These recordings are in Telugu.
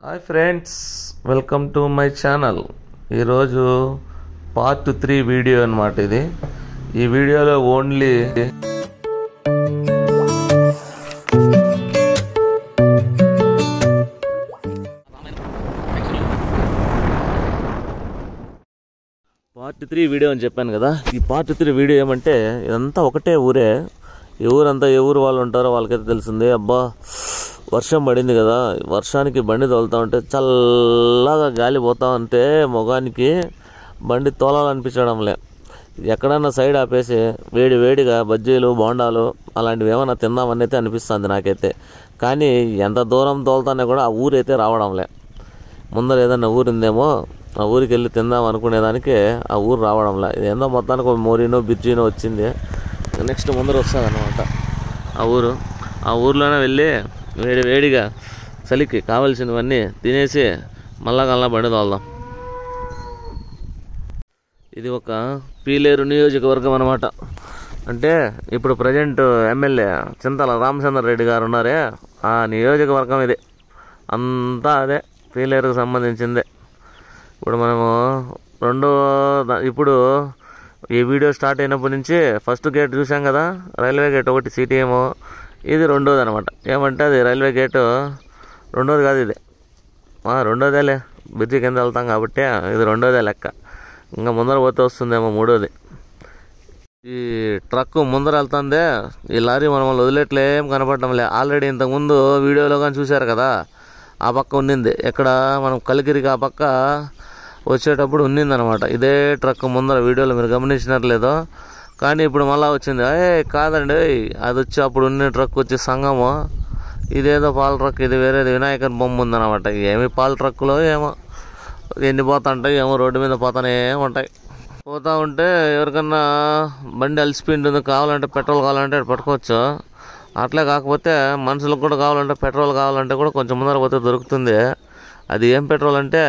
Hi friends, welcome to my channel. ఈరోజు పార్ట్ 3 వీడియో అన్నమాట. ఇది ఈ వీడియోలో ఓన్లీ పార్ట్ 3 వీడియో అని చెప్పాను కదా. ఈ పార్ట్ 3 వీడియో ఏమంటే ఇదంతా ఒకటే ఊరే. ఈ ఊరంతా ఏ ఊరు వాళ్ళు ఉంటారో వాళ్ళకైతే తెలిసిందే. అబ్బా, వర్షం పడింది కదా, వర్షానికి బండి తోలుతా ఉంటే చల్లగా గాలి పోతా ఉంటే మొగానికి బండి తోలాలనిపించడంలే. ఎక్కడన్నా సైడ్ ఆపేసి వేడిగా బజ్జీలు బోండాలు అలాంటివి ఏమైనా తిందామని అయితే అనిపిస్తుంది నాకైతే. కానీ ఎంత దూరం తోలుతానే కూడా ఆ ఊరైతే రావడంలే. ముందర ఏదన్నా ఊరిందేమో ఆ ఊరికి వెళ్ళి తిందాం అనుకునేదానికి ఆ ఊరు రావడంలే. ఏందో మొత్తానికి ఒక మోరీనో బిర్జీనో వచ్చింది. నెక్స్ట్ ముందర వస్తుంది అనమాట ఆ ఊరు. ఆ ఊర్లోనే వెళ్ళి వేడిగా చలికి కావాల్సినవన్నీ తినేసి మళ్ళా బండి తోలుదాం. ఇది ఒక పీలేరు నియోజకవర్గం అనమాట. అంటే ఇప్పుడు ప్రజెంట్ ఎమ్మెల్యే చింతల రామచంద్రారెడ్డి గారు ఉన్నారే, ఆ నియోజకవర్గం ఇది అంతా అదే పీలేరుకు సంబంధించిందే. ఇప్పుడు మనము ఇప్పుడు ఈ వీడియో స్టార్ట్ అయినప్పటి నుంచి ఫస్ట్ గేట్ చూసాం కదా, రైల్వే గేట్ ఒకటి సిటీఎం, ఇది రెండోది అనమాట. ఏమంటే అది రైల్వే గేటు రెండోది కాదు, ఇది రెండోదేలే, బ్రిడ్జి కింద వెళ్తాం కాబట్టి ఇది రెండోదే లెక్క. ఇంకా ముందర పోతే వస్తుందేమో మూడోది. ఈ ట్రక్ ముందర వెళ్తుందే, ఈ లారీ మనం వదిలేట్లే ఏం కనపడటంలే. ఆల్రెడీ ఇంతకుముందు వీడియోలో కానీ చూశారు కదా, ఆ పక్క ఉన్నింది. ఎక్కడ మనం కలికిరికి ఆ పక్క వచ్చేటప్పుడు ఉన్నిందనమాట ఇదే ట్రక్ ముందర. వీడియోలో మీరు గమనించినట్లేదో, కానీ ఇప్పుడు మళ్ళీ వచ్చింది. కాదండి, అది వచ్చి అప్పుడు ఉన్న ట్రక్ వచ్చి సంగము, ఇదేదో పాల ట్రక్, ఇది వేరేది వినాయకన్ బొమ్మ ఉందన్నమాట. ఏమి పాల ట్రక్కులో ఏమో ఎన్ని పోతుంటాయి ఏమో, రోడ్డు మీద పోతానే ఉంటాయి. పోతూ ఉంటే ఎవరికన్నా బండి అలసిపోయింటుంది, కావాలంటే పెట్రోల్ కావాలంటే పట్టుకోవచ్చు. అట్లే కాకపోతే మనుషులకు కూడా కావాలంటే పెట్రోల్ కావాలంటే కూడా కొంచెం ముందర పోతే దొరుకుతుంది. అది ఏం పెట్రోల్ అంటే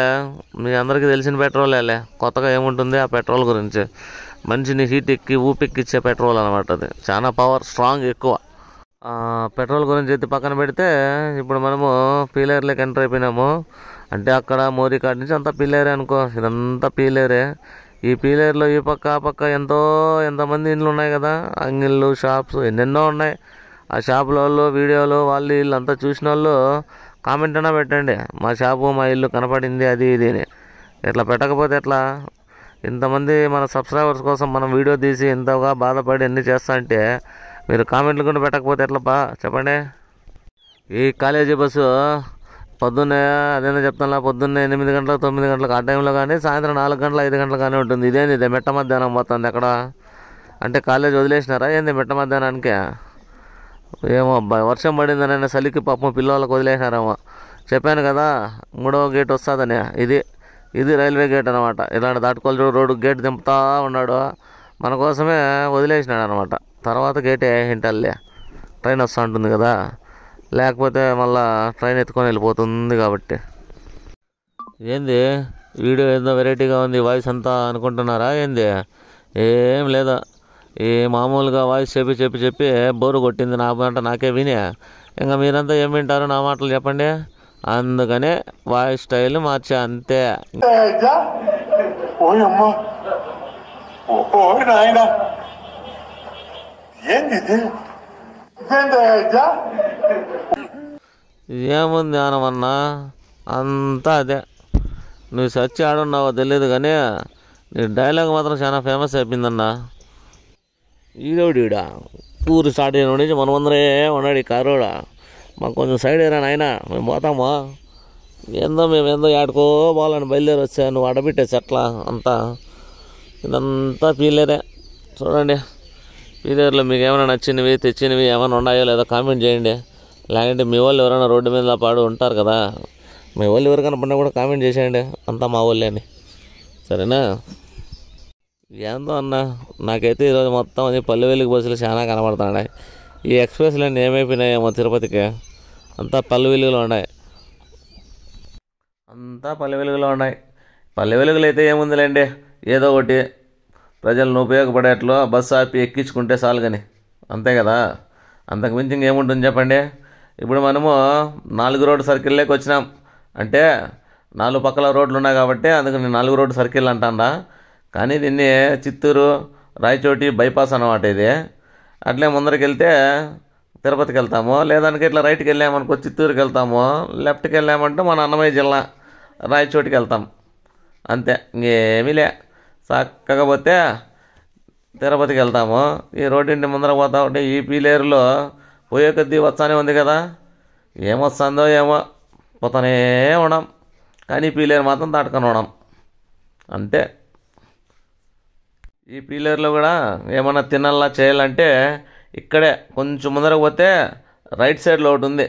మీ అందరికీ తెలిసిన పెట్రోలేలే, కొత్తగా ఏముంటుంది ఆ పెట్రోల్ గురించి. మనిషిని హీట్ ఎక్కి ఊపెక్కిచ్చే పెట్రోల్ అనమాట. అది చాలా పవర్, స్ట్రాంగ్ ఎక్కువ. పెట్రోల్ గురించి అయితే పక్కన పెడితే ఇప్పుడు మనము పీలేరులోకి ఎంటర్ అయిపోయినాము. అంటే అక్కడ మోరీ కాడ నుంచి అంతా పీలేరే అనుకో, ఇదంతా పీలేరే. ఈ పీలేరులో ఈ పక్క ఆ పక్క ఎంతమంది ఇండ్లు ఉన్నాయి కదా, అంగిళ్ళు, షాప్స్ ఎన్నెన్నో ఉన్నాయి. ఆ షాపుల వాళ్ళు వీడియోలు వాళ్ళు వీళ్ళంతా చూసిన వాళ్ళు కామెంట్ అయినా పెట్టండి, మా షాపు మా ఇల్లు కనపడింది అది ఇది అని. ఇట్లా పెట్టకపోతే ఎట్లా? ఇంతమంది మన సబ్స్క్రైబర్స్ కోసం మనం వీడియో తీసి ఇంతగా బాధపడి అన్నీ చేస్తా అంటే మీరు కామెంట్లు కూడా పెట్టకపోతే ఎట్లప్పా చెప్పండి. ఈ కాలేజీ బస్సు పొద్దున్నే అదేనా చెప్తాను, పొద్దున్నే 8 గంటలకు 9 గంటలకు ఆ టైంలో కానీ, సాయంత్రం 4 గంటలు 5 గంటలు కానీ ఉంటుంది. ఇదేంది ఇదే మెట్ట మధ్యాహ్నం పోతుంది ఎక్కడ అంటే కాలేజ్ వదిలేసినారా ఏంది మెట్ట మధ్యాహ్నానికి? ఏమో అబ్బాయి, వర్షం పడిందనైనా చలికి పాపం పిల్లలకు వదిలేసినారేమో. చెప్పాను కదా 3వ గేట్ వస్తుందని. ఇది రైల్వే గేట్ అనమాట. ఇలాంటి దాటుకోవాలి రోడ్డు గేట్ దింపుతా ఉన్నాడు, మన కోసమే వదిలేసినాడు అనమాట. తర్వాత గేటే ఇంటల్లే ట్రైన్ వస్తూ ఉంటుంది కదా, లేకపోతే మళ్ళా ట్రైన్ ఎత్తుకొని వెళ్ళిపోతుంది కాబట్టి. ఏంది వీడియో ఏందో వెరైటీగా ఉంది, వాయిస్ అంతా అనుకుంటున్నారా ఏంది? ఏం లేదా, ఈ మామూలుగా వాయిస్ చెప్పి బోరు కొట్టింది నా మాట నాకే విని. ఇంకా మీరంతా ఏం వింటారు నా మాటలు చెప్పండి. అందుకనే వాయిస్ స్టైల్ మార్చా అంతే. ఏముంది ఆనమన్నా, అంతా అదే. నువ్వు సచ్చి ఆడున్నావో తెలియదు కానీ నీ డైలాగ్ మాత్రం చాలా ఫేమస్ అయిపోయిందన్నా. ఈడోడా ఊరు స్టార్ట్ అయిన నుంచి మన ముందరే ఉన్నాడు ఈ కారోడా. మాకు కొంచెం సైడ్ అయినా నాయన, మేము పోతామా మేమేందో ఏడుకో పోవాలని బయలుదేరి వచ్చా, నువ్వు అడబిట్టేసి అట్లా అంతా. ఇదంతా పీలేరే చూడండి. పీలేరులో మీకు ఏమైనా నచ్చినవి తెచ్చినవి ఏమైనా ఉన్నాయో లేదో కామెంట్ చేయండి. లేకంటే మీ వాళ్ళు ఎవరైనా రోడ్డు మీద పాడు ఉంటారు కదా, మీ వాళ్ళు ఎవరికైనా పడినా కూడా కామెంట్ చేసేయండి. అంతా మా వాళ్ళే అని, సరేనా? ఏందో అన్న, నాకైతే ఈరోజు మొత్తం అది పల్లె వెలుగు బస్సులు చాలా కనబడుతున్నాయి. ఈ ఎక్స్ప్రెస్లు అన్నీ ఏమైపోయినాయేమో తిరుపతికి, అంతా పల్లె వెలుగులో ఉన్నాయి. పల్లె వెలుగులు అయితే ఏముందిలేండి, ఏదో ఒకటి ప్రజలను ఉపయోగపడేట్లో బస్సు ఆపి ఎక్కించుకుంటే చాలు కానీ, అంతే కదా. అంతకు మించి ఇంకేముంటుంది చెప్పండి. ఇప్పుడు మనము 4 రోడ్ సర్కిల్లోకి వచ్చినాం. అంటే 4 పక్కల రోడ్లు ఉన్నాయి కాబట్టి అందుకని 4 రోడ్డు సర్కిల్ అంటాండా. కానీ దీన్ని చిత్తూరు రాయచోటి బైపాస్ అన్నమాట ఇది. అట్లే ముందరికి వెళ్తే తిరుపతికి వెళ్తాము, లేదంటే ఇట్లా రైట్కి వెళ్ళామనుకో చిత్తూరుకి వెళ్తాము, లెఫ్ట్కి వెళ్ళామంటే మన అన్నమయ్య జిల్లా రాయచోటికి వెళ్తాం. అంతే, ఇంకేమీ లే. చక్కగా పోతే తిరుపతికి వెళ్తాము. ఈ రోడ్డింటి ముందర పోతా ఉంటే ఈ పీలేరులో పోయే కొద్దీ వస్తానే ఉంది కదా, ఏమొస్తుందో ఏమో పోతానే ఉన్నాం. కానీ ఈ పీలేరు మాత్రం దాటుకొని ఉన్నాం అంతే. ఈ పీలేరులో కూడా ఏమన్నా తినాలా చేయాలంటే ఇక్కడే కొంచెం ముందరకు పోతే రైట్ సైడ్లో ఒకటి ఉంది,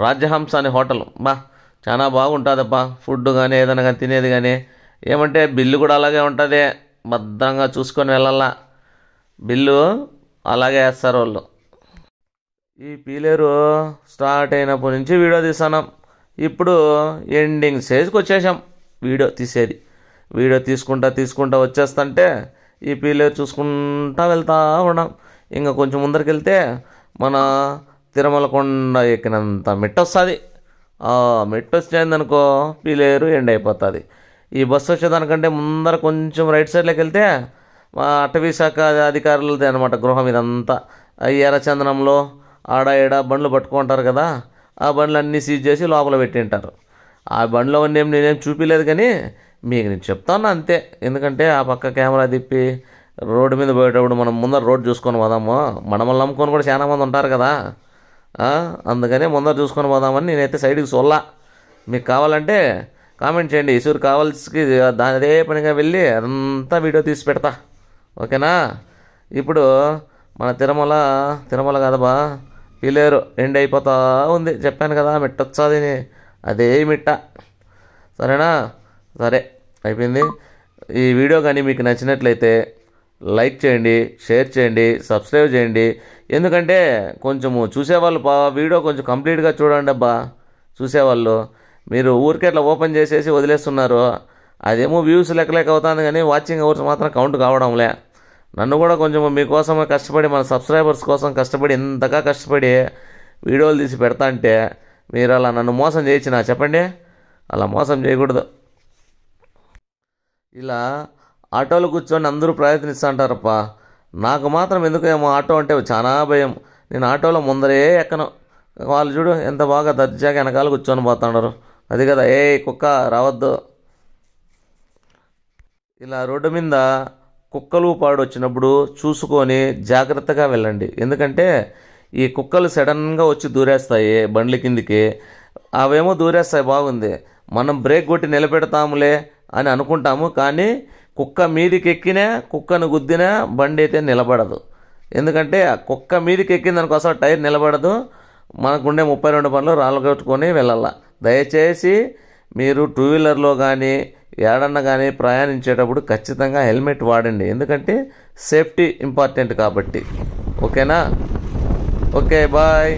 రాజ్యహంస అనే హోటల్. చాలా బాగుంటుందబ్బా ఫుడ్ కానీ ఏదైనా కానీ తినేది కానీ. ఏమంటే బిల్లు కూడా అలాగే ఉంటుంది, భద్రంగా చూసుకొని వెళ్ళాలా, బిల్లు అలాగే వేస్తారు వాళ్ళు. ఈ పీలేరు స్టార్ట్ అయినప్పటి నుంచి వీడియో తీస్తున్నాం, ఇప్పుడు ఎండింగ్ స్టేజ్కి వచ్చేసాం వీడియో తీసేది. వీడియో తీసుకుంటా వచ్చేస్తుంటే ఈ పీలేరు చూసుకుంటా వెళ్తూ ఉన్నాం. ఇంకా కొంచెం ముందరికి వెళ్తే మన తిరుమల కొండ ఎక్కినంత మెట్టు వస్తుంది. ఆ మెట్టు వచ్చిందనుకో పీలేరు ఎండ్ అయిపోతుంది. ఈ బస్సు వచ్చేదానికంటే ముందర కొంచెం రైట్ సైడ్లోకి వెళ్తే మా అటవీ శాఖ అధికారులది అనమాట గృహం ఇదంతా. ఎర్రచందనంలో ఆడ ఈడ బండ్లు పట్టుకుంటారు కదా, ఆ బండ్లు అన్నీ సీజ్ చేసి లోపల పెట్టింటారు. ఆ బండ్లో నేనేం చూపించలేదు కానీ మీకు నేను చెప్తాను అంతే. ఎందుకంటే ఆ పక్క కెమెరా తిప్పి రోడ్డు మీద పోయేటప్పుడు మనం ముందర రోడ్డు చూసుకొని పోదాము, మనమల్ని నమ్ముకొని కూడా చాలా మంది ఉంటారు కదా, అందుకనే ముందర చూసుకొని పోదామని నేనైతే సైడ్కి సొల్లా. మీకు కావాలంటే కామెంట్ చేయండి, ఈసూరు కావాల్సి అదే పనిగా వెళ్ళి అదంతా వీడియో తీసి పెడతా, ఓకేనా. ఇప్పుడు మన తిరుమల కాదబ్బా పీలేరు ఎండ్ అయిపోతా ఉంది. చెప్పాను కదా మిట్టొచ్చాది, అదే మిట్ట. సరేనా, సరే అయిపోయింది. ఈ వీడియో కానీ మీకు నచ్చినట్లయితే లైక్ చేయండి, షేర్ చేయండి, సబ్స్క్రైబ్ చేయండి. ఎందుకంటే కొంచెము చూసేవాళ్ళు వీడియో కొంచెం కంప్లీట్గా చూడండి అబ్బా. చూసేవాళ్ళు మీరు ఊరికే అట్లా ఓపెన్ చేసేసి వదిలేస్తున్నారు, అదేమో వ్యూస్ లెక్క అవుతుంది కానీ వాచింగ్ అవర్స్ మాత్రం కౌంట్ కావడంలే. నన్ను కూడా కొంచెం మీకోసమే కష్టపడి మన సబ్స్క్రైబర్స్ కోసం కష్టపడి ఎంతగా కష్టపడి వీడియోలు తీసి పెడతా అంటే మీరు అలా నన్ను మోసం చేయొచ్చునా చెప్పండి? అలా మోసం చేయకూడదు. ఇలా ఆటోలో కూర్చొని అందరూ ప్రయత్నిస్తూ అంటారప్ప, నాకు మాత్రం ఎందుకేమో ఆటో అంటే చాలా భయం. నేను ఆటోలో ముందరే ఎక్కను. వాళ్ళు చూడు ఎంత బాగా దర్జాగా వెనకాల కూర్చొని పోతున్నారు. అది కదా ఏ కుక్క రావద్దు. ఇలా రోడ్డు మీద కుక్కలు పాడు వచ్చినప్పుడు చూసుకొని జాగ్రత్తగా వెళ్ళండి. ఎందుకంటే ఈ కుక్కలు సడన్గా వచ్చి దూరేస్తాయి బండ్ల కిందికి, అవేమో దూరేస్తాయి బాగుంది, మనం బ్రేక్ కొట్టి నిలబెడతాములే అని అనుకుంటాము. కానీ కుక్క మీదికి ఎక్కినా కుక్కను గుద్దినా బండి అయితే నిలబడదు. ఎందుకంటే ఆ కుక్క మీదికి ఎక్కిందనుకోసం టైర్ నిలబడదు. మనకుండే 32 పనులు రాళ్ళగొట్టుకొని వెళ్ళాల. దయచేసి మీరు టూ వీలర్లో కానీ ఏడన్నా కానీ ప్రయాణించేటప్పుడు ఖచ్చితంగా హెల్మెట్ వాడండి. ఎందుకంటే సేఫ్టీ ఇంపార్టెంట్ కాబట్టి. ఓకేనా, ఓకే బాయ్.